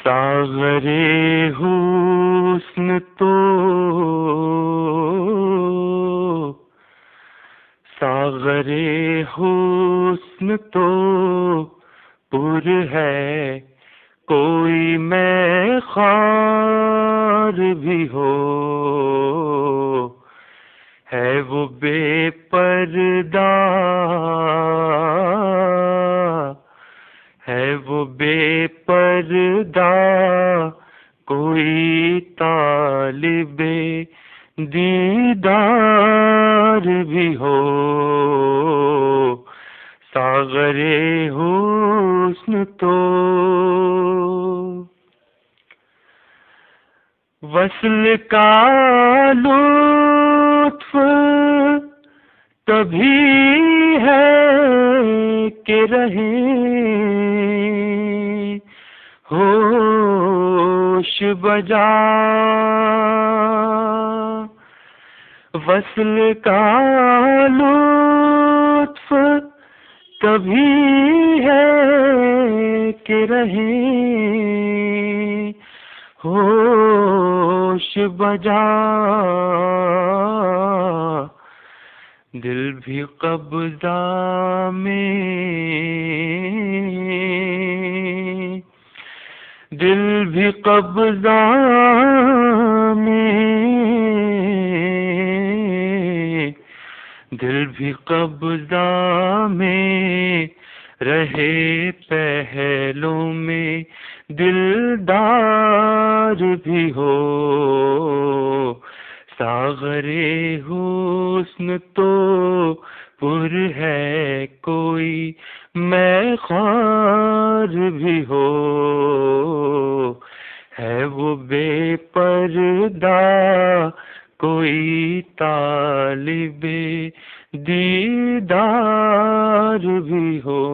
ساغر حسن تو ساغر حسن تو پر ہے، کوئی میں خوار بھی ہو، ہے وہ بے پردہ، ہے وہ بے پردہ، کوئی طالب دیدار بھی ہو، ساغر حسن تو وصل کا لطف تبھی ہے کہ رہے ہوش بجا، وصل کا لطف تبھی ہے کہ رہے ہوش بجا، دل بھی قبضہ میں، دل بھی قبضہ میں، دل بھی قبضہ میں، رہے پہلوں میں دلدار بھی ہو، ساغر حسن تو پر ہے، کوئی میں خوار بھی ہو، ہے وہ بے پردہ، کوئی طالب دیدار بھی ہو۔